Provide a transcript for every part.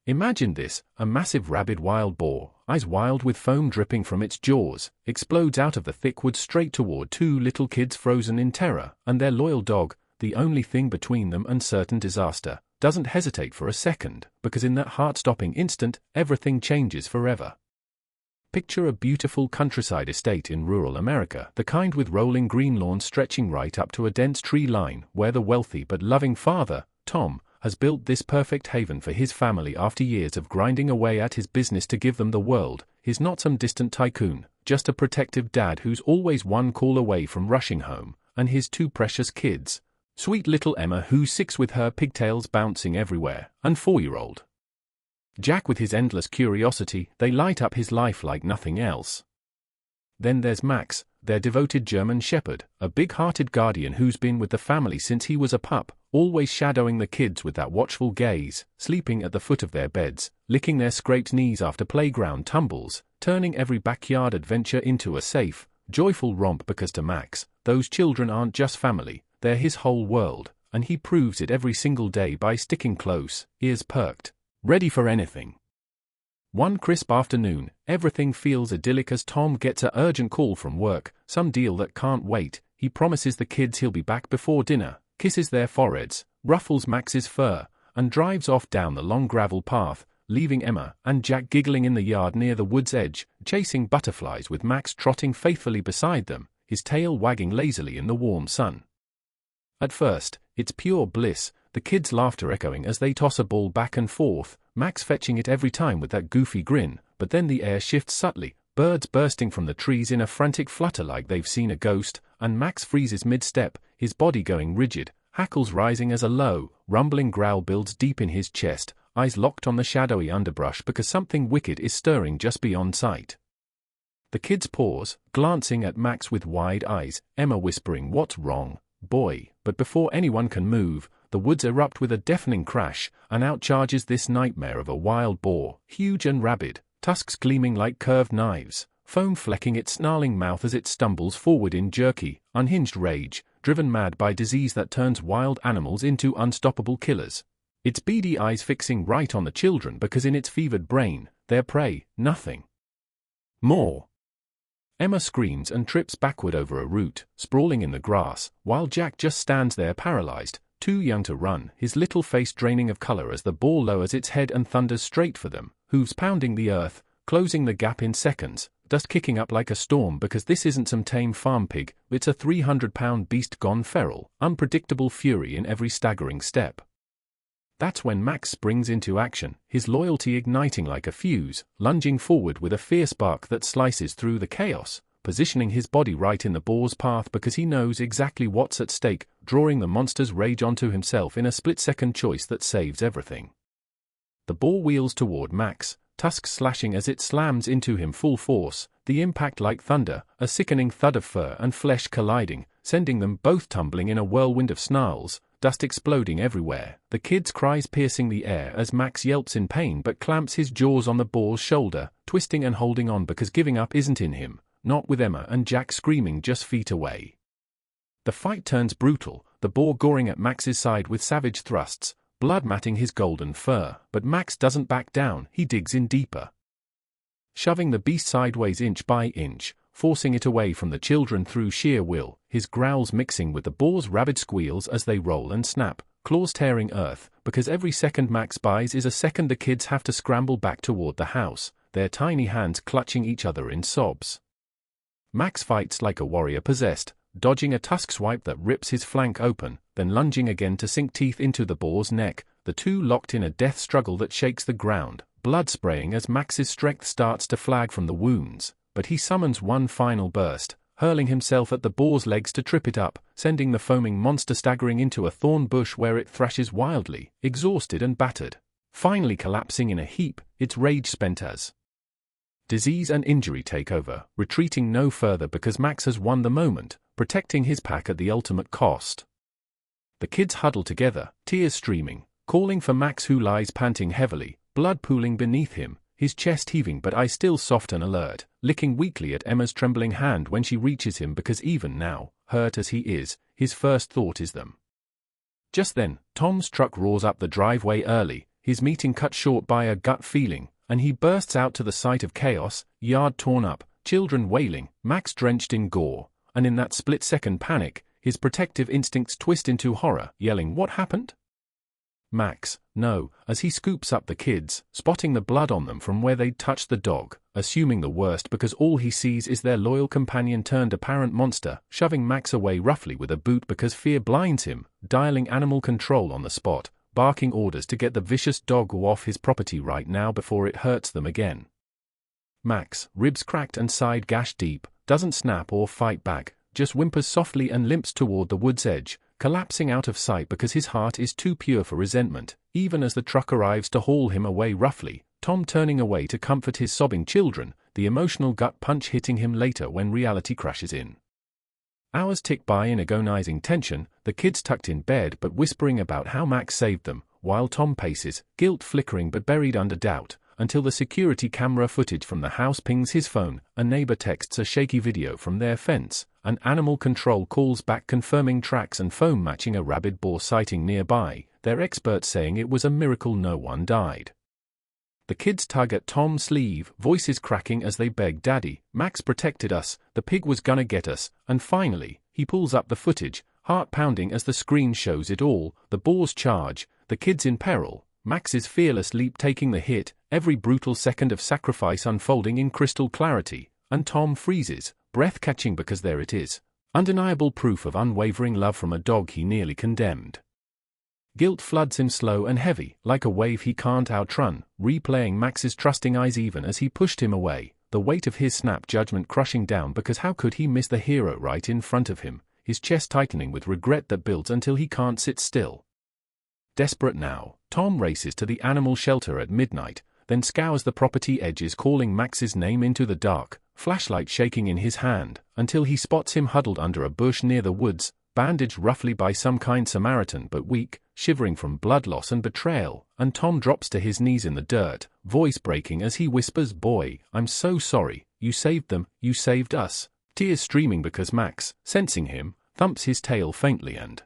Imagine this, a massive rabid wild boar, eyes wild with foam dripping from its jaws, explodes out of the thick wood straight toward two little kids frozen in terror, and their loyal dog, the only thing between them and certain disaster, doesn't hesitate for a second, because in that heart-stopping instant, everything changes forever. Picture a beautiful countryside estate in rural America, the kind with rolling green lawns stretching right up to a dense tree line, where the wealthy but loving father, Tom, has built this perfect haven for his family after years of grinding away at his business to give them the world. He's not some distant tycoon, just a protective dad who's always one call away from rushing home, and his two precious kids. Sweet little Emma, who's 6 with her pigtails bouncing everywhere, and 4-year-old Jack with his endless curiosity. They light up his life like nothing else. Then there's Max, their devoted German shepherd, a big-hearted guardian who's been with the family since he was a pup, always shadowing the kids with that watchful gaze, sleeping at the foot of their beds, licking their scraped knees after playground tumbles, turning every backyard adventure into a safe, joyful romp because to Max, those children aren't just family, they're his whole world, and he proves it every single day by sticking close, ears perked, ready for anything. One crisp afternoon, everything feels idyllic as Tom gets an urgent call from work, some deal that can't wait. He promises the kids he'll be back before dinner, kisses their foreheads, ruffles Max's fur, and drives off down the long gravel path, leaving Emma and Jack giggling in the yard near the wood's edge, chasing butterflies with Max trotting faithfully beside them, his tail wagging lazily in the warm sun. At first, it's pure bliss, the kids' laughter echoing as they toss a ball back and forth, Max fetching it every time with that goofy grin, but then the air shifts subtly, birds bursting from the trees in a frantic flutter like they've seen a ghost, and Max freezes mid-step, his body going rigid, hackles rising as a low, rumbling growl builds deep in his chest, eyes locked on the shadowy underbrush because something wicked is stirring just beyond sight. The kids pause, glancing at Max with wide eyes, Emma whispering, "What's wrong, boy?" But before anyone can move, the woods erupt with a deafening crash, and out charges this nightmare of a wild boar, huge and rabid, tusks gleaming like curved knives, foam flecking its snarling mouth as it stumbles forward in jerky, unhinged rage, driven mad by disease that turns wild animals into unstoppable killers. Its beady eyes fixing right on the children because in its fevered brain, their prey, nothing more. Emma screams and trips backward over a root, sprawling in the grass, while Jack just stands there paralyzed, too young to run, his little face draining of color as the boar lowers its head and thunders straight for them, hooves pounding the earth, closing the gap in seconds, dust kicking up like a storm because this isn't some tame farm pig, it's a 300-pound beast gone feral, unpredictable fury in every staggering step. That's when Max springs into action, his loyalty igniting like a fuse, lunging forward with a fierce bark that slices through the chaos, positioning his body right in the boar's path because he knows exactly what's at stake, drawing the monster's rage onto himself in a split-second choice that saves everything. The boar wheels toward Max, tusks slashing as it slams into him full force, the impact like thunder, a sickening thud of fur and flesh colliding, sending them both tumbling in a whirlwind of snarls, dust exploding everywhere, the kids' cries piercing the air as Max yelps in pain but clamps his jaws on the boar's shoulder, twisting and holding on because giving up isn't in him, not with Emma and Jack screaming just feet away. The fight turns brutal, the boar goring at Max's side with savage thrusts, blood matting his golden fur, but Max doesn't back down, he digs in deeper, shoving the beast sideways inch by inch, forcing it away from the children through sheer will, his growls mixing with the boar's rabid squeals as they roll and snap, claws tearing earth, because every second Max buys is a second the kids have to scramble back toward the house, their tiny hands clutching each other in sobs. Max fights like a warrior possessed, dodging a tusk swipe that rips his flank open, then lunging again to sink teeth into the boar's neck, the two locked in a death struggle that shakes the ground, blood spraying as Max's strength starts to flag from the wounds. But he summons one final burst, hurling himself at the boar's legs to trip it up, sending the foaming monster staggering into a thorn bush where it thrashes wildly, exhausted and battered, finally collapsing in a heap, its rage spent as disease and injury take over, retreating no further because Max has won the moment, protecting his pack at the ultimate cost. The kids huddle together, tears streaming, calling for Max who lies panting heavily, blood pooling beneath him, his chest heaving but eyes still soft and alert, licking weakly at Emma's trembling hand when she reaches him because even now, hurt as he is, his first thought is them. Just then, Tom's truck roars up the driveway early, his meeting cut short by a gut feeling, and he bursts out to the sight of chaos, yard torn up, children wailing, Max drenched in gore, and in that split-second panic, his protective instincts twist into horror, yelling, "What happened?" Max, no, as he scoops up the kids, spotting the blood on them from where they'd touched the dog, assuming the worst because all he sees is their loyal companion turned apparent monster, shoving Max away roughly with a boot because fear blinds him, dialing animal control on the spot, barking orders to get the vicious dog off his property right now before it hurts them again. Max, ribs cracked and side gash deep, doesn't snap or fight back, just whimpers softly and limps toward the wood's edge, collapsing out of sight because his heart is too pure for resentment, even as the truck arrives to haul him away roughly, Tom turning away to comfort his sobbing children, the emotional gut punch hitting him later when reality crashes in. Hours tick by in agonizing tension, the kids tucked in bed but whispering about how Max saved them, while Tom paces, guilt flickering but buried under doubt, until the security camera footage from the house pings his phone, a neighbor texts a shaky video from their fence, and animal control calls back confirming tracks and foam matching a rabid boar sighting nearby, their experts saying it was a miracle no one died. The kids tug at Tom's sleeve, voices cracking as they beg, "Daddy, Max protected us, the pig was gonna get us," and finally, he pulls up the footage, heart pounding as the screen shows it all, the boar's charge, the kids in peril, Max's fearless leap taking the hit, every brutal second of sacrifice unfolding in crystal clarity, and Tom freezes, breath-catching because there it is, undeniable proof of unwavering love from a dog he nearly condemned. Guilt floods him slow and heavy, like a wave he can't outrun, replaying Max's trusting eyes even as he pushed him away, the weight of his snap judgment crushing down because how could he miss the hero right in front of him, his chest tightening with regret that builds until he can't sit still. Desperate now, Tom races to the animal shelter at midnight, then scours the property edges calling Max's name into the dark, flashlight shaking in his hand, until he spots him huddled under a bush near the woods, bandaged roughly by some kind Samaritan but weak, shivering from blood loss and betrayal, and Tom drops to his knees in the dirt, voice breaking as he whispers, "Boy, I'm so sorry, you saved them, you saved us," tears streaming because Max, sensing him, thumps his tail faintly and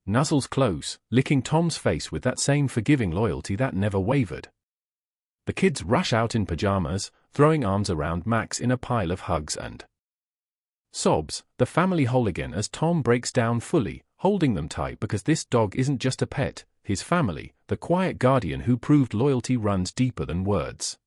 nuzzles close, licking Tom's face with that same forgiving loyalty that never wavered. The kids rush out in pajamas, throwing arms around Max in a pile of hugs and sobs, the family whole again as Tom breaks down fully, holding them tight because this dog isn't just a pet, his family, the quiet guardian who proved loyalty runs deeper than words.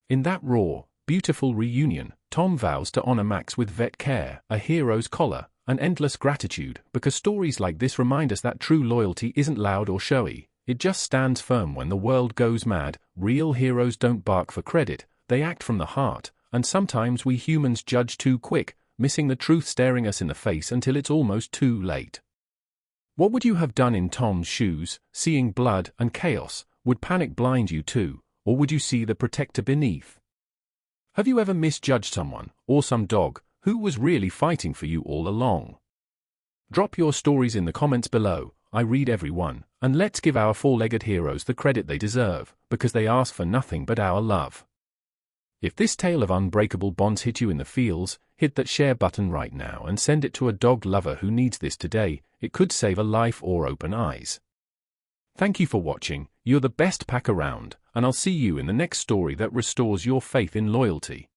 In that raw, beautiful reunion, Tom vows to honor Max with vet care, a hero's collar, and endless gratitude, because stories like this remind us that true loyalty isn't loud or showy, it just stands firm when the world goes mad. Real heroes don't bark for credit, they act from the heart, and sometimes we humans judge too quick, missing the truth staring us in the face until it's almost too late. What would you have done in Tom's shoes, seeing blood and chaos? Would panic blind you too, or would you see the protector beneath? Have you ever misjudged someone, or some dog, who was really fighting for you all along? Drop your stories in the comments below, I read every one, and let's give our four-legged heroes the credit they deserve, because they ask for nothing but our love. If this tale of unbreakable bonds hit you in the feels, hit that share button right now and send it to a dog lover who needs this today. It could save a life or open eyes. Thank you for watching, you're the best pack around, and I'll see you in the next story that restores your faith in loyalty.